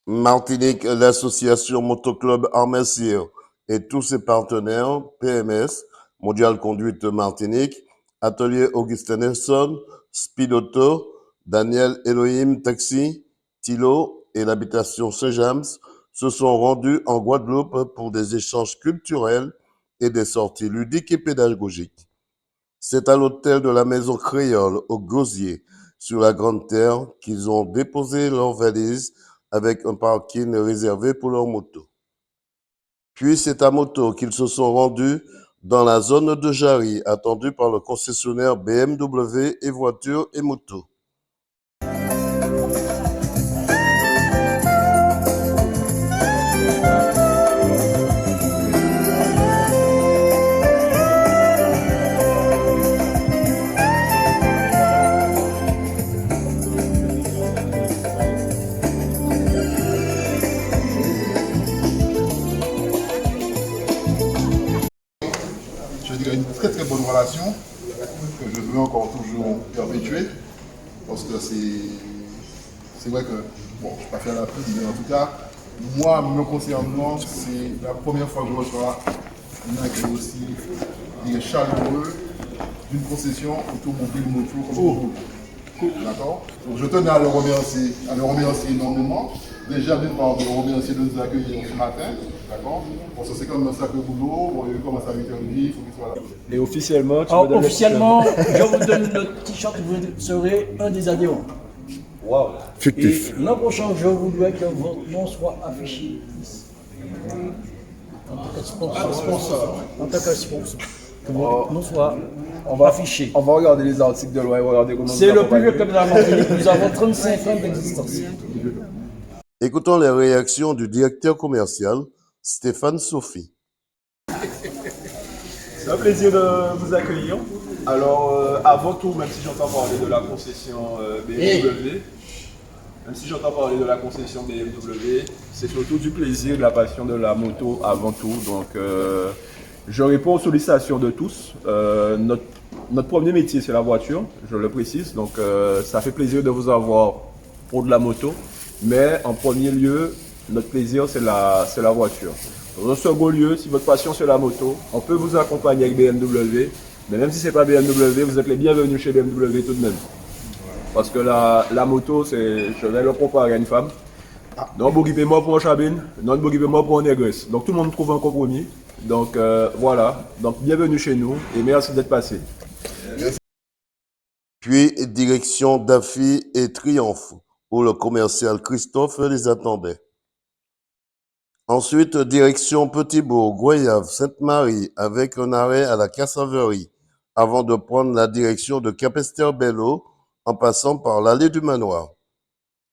Martinique, l'association Motoclub Armessier et tous ses partenaires, PMS, Mondial Conduite Martinique, Atelier Augustin Nelson, Speed Auto, Daniel Elohim Taxi, Tilo et l'habitation Saint-James se sont rendus en Guadeloupe pour des échanges culturels et des sorties ludiques et pédagogiques. C'est à l'hôtel de la Maison Créole, au Gosier, sur la Grande Terre, qu'ils ont déposé leurs valises avec un parking réservé pour leurs motos. Puis c'est à moto qu'ils se sont rendus dans la zone de Jarry, attendue par le concessionnaire BMW et voitures et motos. Je dirais une très très bonne relation que je veux encore toujours perpétuer parce que c'est vrai que, bon, je ne vais pas faire la pub, mais en tout cas, moi, me concernant, c'est la première fois que je reçois un accueil aussi chaleureux d'une concession automobile moto comme vous. D'accord. Donc je tenais à le remercier énormément. Déjà, d'une part, de le remercier de nous accueillir ce matin. D'accord. Bon, ça c'est comme un sacré boulot. Bon, il commence à 8h30, il faut qu'il soit là. Et officiellement, Alors, officiellement, je vous donne le t-shirt, vous serez un des adhérents. Wow. Et l'an prochain, je voudrais que votre nom soit affiché ici. En tant que sponsor. En tant que sponsor. Que votre nom soit affiché. On va regarder les articles de loi et regarder comment C'est le plus vieux club de la Martinique. Nous avons 35 ans d'existence. Écoutons les réactions du directeur commercial, Stéphane Sophie. C'est un plaisir de vous accueillir. Alors, avant tout, même si j'entends parler de la concession BMW, c'est surtout du plaisir, de la passion de la moto avant tout. Donc, je réponds aux sollicitations de tous. Notre premier métier, c'est la voiture, je le précise. Donc, ça fait plaisir de vous avoir pour de la moto. Mais en premier lieu, notre plaisir, c'est la voiture. Dans un second lieu, si votre passion c'est la moto, on peut vous accompagner avec BMW. Mais même si ce n'est pas BMW, vous êtes les bienvenus chez BMW tout de même. Parce que la moto, je vais le comparer à une femme. Non, vous occupez moi pour un chabine, non, vous occupez moi pour un négresse. Donc tout le monde trouve un compromis. Donc voilà, donc bienvenue chez nous et merci d'être passé. Puis direction Daffy et Triomphe, où le commercial Christophe les attendait. Ensuite, direction Petit-Bourg, Goyave, Sainte-Marie, avec un arrêt à la Cassaverie, avant de prendre la direction de Capesterre-Belle-Eau, en passant par l'allée du Manoir.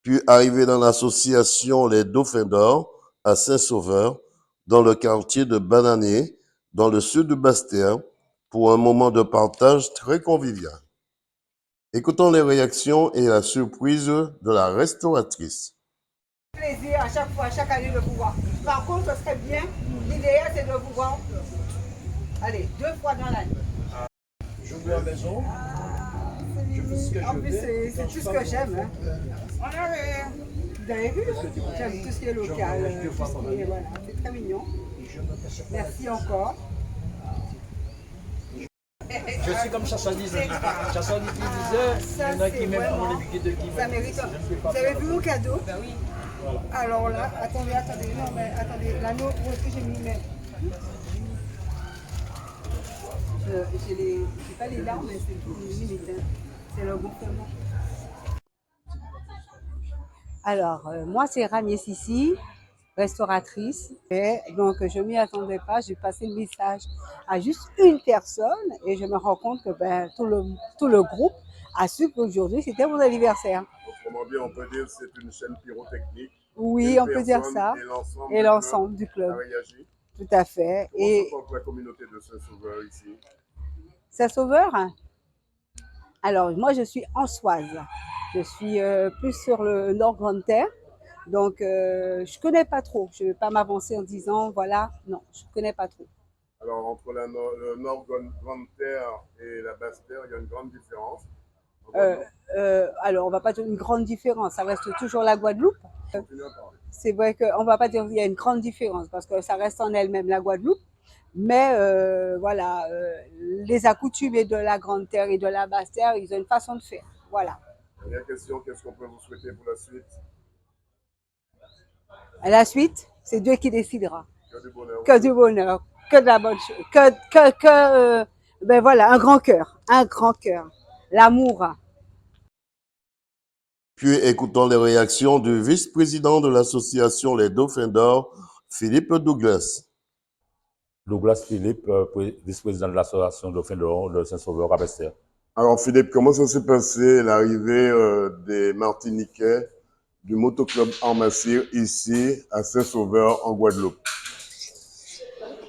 Puis arriver dans l'association Les Dauphins d'Or, à Saint-Sauveur, dans le quartier de Bananier, dans le sud de Bastia, pour un moment de partage très convivial. Écoutons les réactions et la surprise de la restauratrice. Plaisir à chaque fois, chaque année de vous voir. Par contre, ce serait bien, l'idéal c'est de vous voir, allez, 2 fois dans l'année. Je veux à la maison. Je fais ce que En je plus, veux. c'est tout ce que j'aime. Hein. Vous avez vu, j'aime tout ce qui est local, tout ce qui est, voilà, c'est très mignon. Merci encore. Je suis comme Chassani disait, il y en a qui m'aiment pour les billets de qui Ça mérite. Vous avez vu mon cadeau? Ben oui. Alors là, attendez, non mais attendez, l'anneau, où est-ce que j'ai mis mais... J'ai pas les larmes, mais c'est tout limite. Hein. C'est le gonflement. Alors, moi c'est Rania Sissi, restauratrice. Et donc je m'y attendais pas, j'ai passé le message à juste une personne et je me rends compte que ben, tout le groupe a su qu'aujourd'hui c'était mon anniversaire. Autrement dit, on peut dire que c'est une chaîne pyrotechnique. Oui, on peut dire ça. Et l'ensemble du club. A réagi. Tout à fait. Comment se porte la communauté de Saint-Sauveur ici? Saint-Sauveur? Alors, moi, je suis ansoise. Je suis plus sur le Nord Grande Terre. Donc, je ne connais pas trop. Je ne vais pas m'avancer en disant, voilà, non, je ne connais pas trop. Alors, entre le Nord Grande Terre et la Basse Terre, il y a une grande différence. Alors, on va pas dire une grande différence, ça reste toujours la Guadeloupe. C'est vrai qu'on ne va pas dire qu'il y a une grande différence parce que ça reste en elle-même la Guadeloupe. Mais voilà, les accoutumés de la Grande Terre et de la Basse Terre, ils ont une façon de faire. Voilà. Dernière question, qu'est-ce qu'on peut vous souhaiter pour la suite? À la suite, c'est Dieu qui décidera. Que du bonheur. Que du bonheur, que de la bonne chose, ben voilà, un grand cœur, l'amour. Puis écoutons les réactions du vice-président de l'association Les Dauphins d'Or, Philippe Douglas. Douglas Philippe, vice-président de l'association Dauphin d'Or de Saint-Sauveur Cap-Esther. Alors Philippe, comment ça s'est passé l'arrivée des Martiniquais du motoclub Armacyr ici à Saint-Sauveur en Guadeloupe?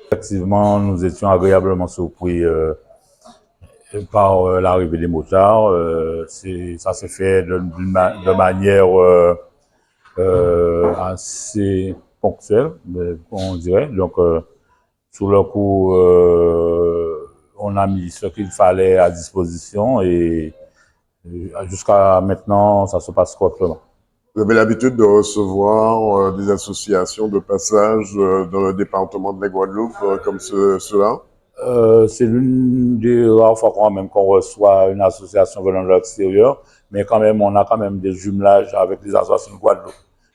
Effectivement, nous étions agréablement surpris par l'arrivée des motards. Ça s'est fait de manière assez ponctuelle, on dirait. Donc, sur le coup, on a mis ce qu'il fallait à disposition et jusqu'à maintenant, ça se passe correctement. Vous avez l'habitude de recevoir des associations de passage dans le département de la Guadeloupe comme cela? C'est l'une des rares fois qu'on reçoit une association venant de l'extérieur, mais quand même, on a quand même des jumelages avec des associations de Guadeloupe.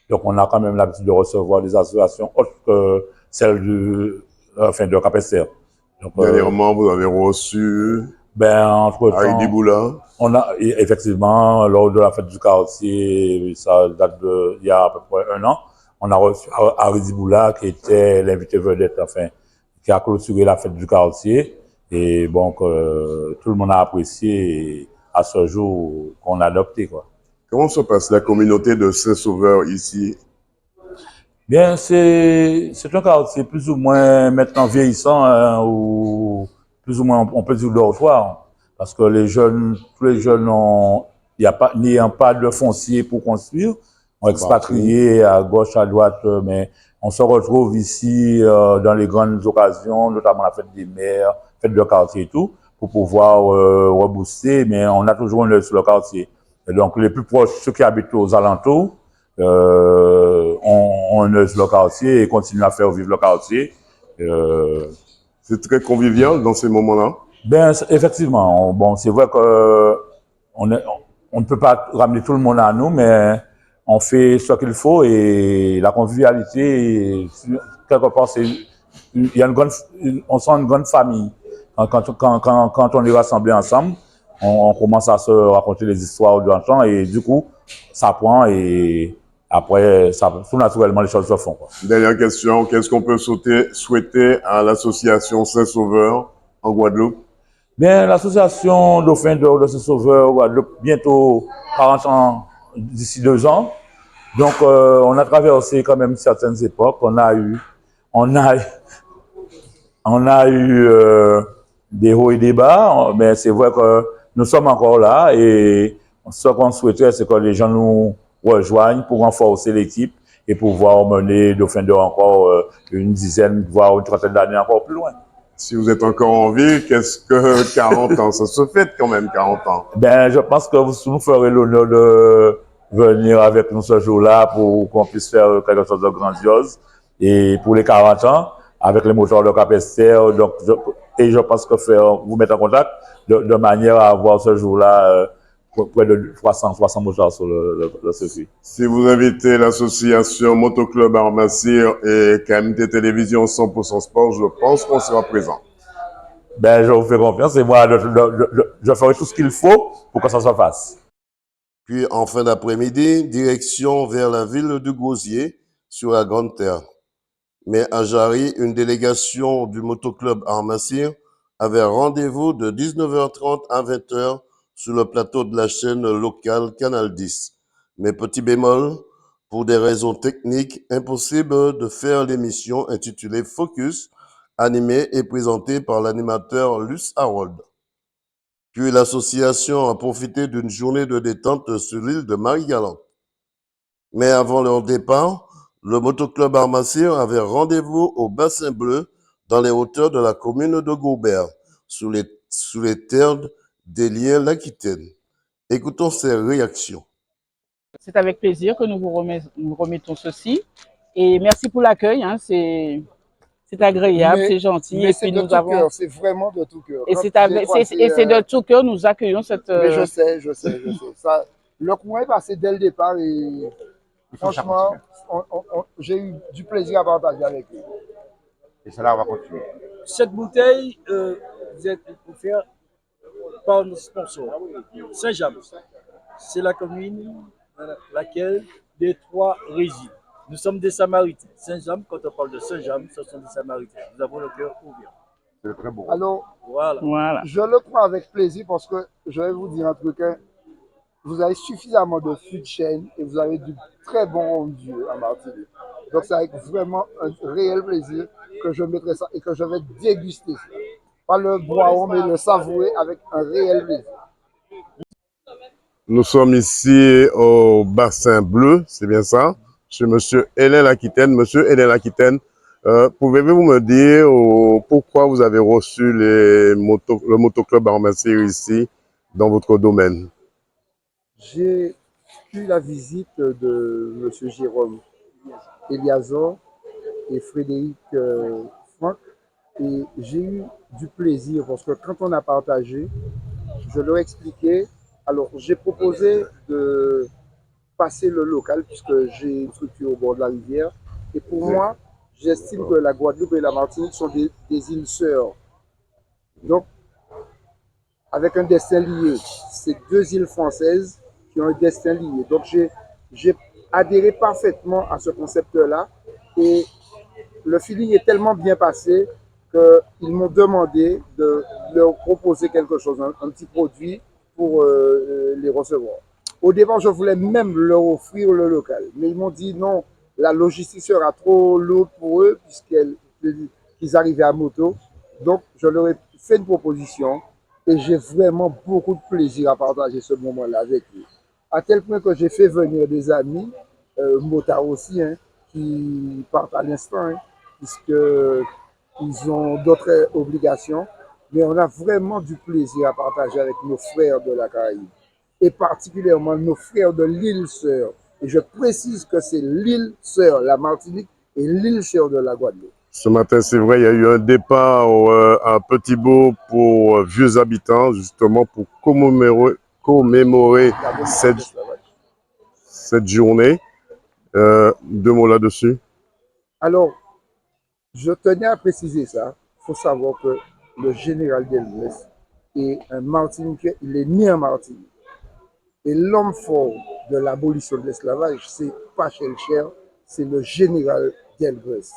Donc, on a quand même l'habitude de recevoir des associations autres que celles de Cap-Esther. Dernièrement, vous avez reçu Entre-temps, Heidi Boula. on a effectivement, lors de la fête du quartier, ça date il y a à peu près 1 an, on a reçu Heidi Boula qui était l'invité vedette, qui a clôturé la fête du quartier. Et donc, tout le monde a apprécié à ce jour qu'on a adopté, quoi. Comment se passe la communauté de Saint-Sauveur ici? Bien, c'est un quartier plus ou moins maintenant vieillissant, ou plus ou moins on peut dire dortoir, parce que tous les jeunes n'ayant pas de foncier pour construire, ont expatrié à gauche, à droite, mais on se retrouve ici dans les grandes occasions, notamment la fête des mères, fête de quartier et tout, pour pouvoir rebooster, mais on a toujours un œil sur le quartier. Et donc les plus proches, ceux qui habitent aux alentours, on œil sur le quartier et continuent à faire vivre le quartier. C'est très convivial dans ces moments-là? Effectivement, bon, c'est vrai que on ne peut pas ramener tout le monde à nous, mais on fait ce qu'il faut et la convivialité, quelque part, on sent une grande famille. Quand on est rassemblés ensemble, on commence à se raconter les histoires de l'enfant et du coup, ça prend et après, tout naturellement, les choses se font, quoi. Dernière question, qu'est-ce qu'on peut souhaiter à l'association Saint-Sauveur en Guadeloupe? L'association Dauphin d'Or de Saint-Sauveur Guadeloupe, bientôt 40 ans d'ici 2 ans. Donc, on a traversé quand même certaines époques. On a eu des hauts et des bas, mais c'est vrai que nous sommes encore là et ce qu'on souhaiterait, c'est que les gens nous rejoignent pour renforcer l'équipe et pouvoir mener Dauphin d'Or encore une dizaine, voire une trentaine d'années encore plus loin. Si vous êtes encore en vie, qu'est-ce que 40 ans? Ça se fait quand même 40 ans. Je pense que vous nous ferez l'honneur de venir avec nous ce jour-là pour qu'on puisse faire quelque chose de grandiose. Et pour les 40 ans, avec les moteurs de Cap-Esther, je pense que vous mettre en contact de manière à avoir ce jour-là près de 300 moteurs sur le circuit. Si vous invitez l'association Motoclub Armacyr et KMT Télévision 100% Sport, je pense qu'on sera présent. Je vous fais confiance et moi, je ferai tout ce qu'il faut pour que ça se fasse. Puis en fin d'après-midi, direction vers la ville de Gosier sur la Grande Terre. Mais à Jarry, une délégation du motoclub Armacyr avait rendez-vous de 19h30 à 20h sur le plateau de la chaîne locale Canal 10. Mais petit bémol, pour des raisons techniques, impossible de faire l'émission intitulée Focus, animée et présentée par l'animateur Luce Harold. Puis l'association a profité d'une journée de détente sur l'île de Marie-Galante. Mais avant leur départ, le motoclub Armacyr avait rendez-vous au Bassin Bleu dans les hauteurs de la commune de Gaubert, sous les terres d'Élien-l'Aquitaine. Écoutons ses réactions. C'est avec plaisir que nous nous remettons ceci. Et merci pour l'accueil. Hein, c'est agréable, c'est gentil. Mais Et c'est puis de nous tout avons. cœur, c'est vraiment de tout cœur. Et Quand c'est j'ai croisé, de tout cœur nous accueillons cette. Mais je sais. Ça, le courant est passé dès le départ et franchement, j'ai eu du plaisir à partager avec eux. Et cela va continuer. Cette bouteille, vous êtes offerte par nos sponsors. Saint-James, c'est la commune dans laquelle les trois résident. Nous sommes des Samaritains. Saint-James, quand on parle de Saint-James, ce sont des Samaritains. Nous avons le cœur ouvert. C'est très beau. Alors, Voilà. je le prends avec plaisir parce que je vais vous dire un truc. Hein, vous avez suffisamment de fûts de chêne et vous avez du très bon rendu en Martinique. Donc, c'est avec vraiment un réel plaisir que je mettrai ça et que je vais déguster ça. Pas le boire, mais le savourer avec un réel plaisir. Nous sommes ici au Bassin Bleu, c'est bien ça, chez Monsieur Hélène Aquitaine. Monsieur Hélène Aquitaine, pouvez-vous me dire pourquoi vous avez reçu le motoclub Armesir ici dans votre domaine? J'ai eu la visite de M. Jérôme Eliazor et Frédéric Franck et j'ai eu du plaisir parce que quand on a partagé, je leur ai expliqué. Alors, j'ai proposé de passer le local puisque j'ai une structure au bord de la rivière. Et pour moi, j'estime que la Guadeloupe et la Martinique sont des îles sœurs. Donc, avec un destin lié, c'est deux îles françaises qui ont un destin lié. Donc, j'ai adhéré parfaitement à ce concept-là et le feeling est tellement bien passé qu'ils m'ont demandé de leur proposer quelque chose, un petit produit pour les recevoir. Au départ, je voulais même leur offrir le local, mais ils m'ont dit non, la logistique sera trop lourde pour eux puisqu'ils arrivaient à moto. Donc, je leur ai fait une proposition et j'ai vraiment beaucoup de plaisir à partager ce moment-là avec eux. À tel point que j'ai fait venir des amis, motards aussi, hein, qui partent à l'instant, hein, puisqu'ils ont d'autres obligations. Mais on a vraiment du plaisir à partager avec nos frères de la Caraïbe et particulièrement nos frères de l'île Sœur. Et je précise que c'est l'île Sœur, la Martinique, et l'île Sœur de la Guadeloupe. Ce matin, c'est vrai, il y a eu un départ à Petit-Beau pour vieux habitants, justement pour commémorer cette journée. Deux mots là-dessus. Alors, je tenais à préciser ça. Il faut savoir que le général Delgrès est un Martiniquais, il est né en Martinique. Et l'homme fort de l'abolition de l'esclavage, c'est pas Schellcher, c'est le général Delgrès.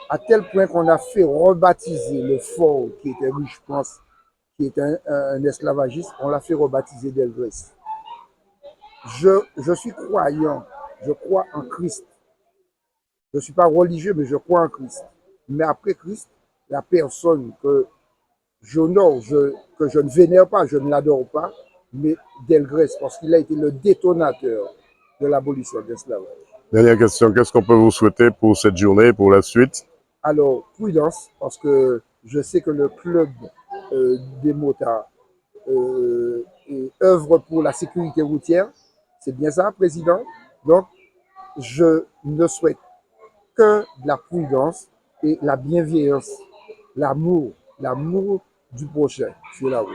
À tel point qu'on a fait rebaptiser le fort qui était riche, je pense, qui était un esclavagiste, on l'a fait rebaptiser Delgrès. Je suis croyant, je crois en Christ. Je ne suis pas religieux, mais je crois en Christ. Mais après Christ, la personne que j'honore, que je ne vénère pas, je ne l'adore pas, mais Delgrès, parce qu'il a été le détonateur de l'abolition de l'esclavage. Dernière question, qu'est-ce qu'on peut vous souhaiter pour cette journée, pour la suite? Alors, prudence, parce que je sais que le club des motards œuvre pour la sécurité routière. C'est bien ça, Président? Donc, je ne souhaite que de la prudence et la bienveillance, l'amour du prochain sur la route.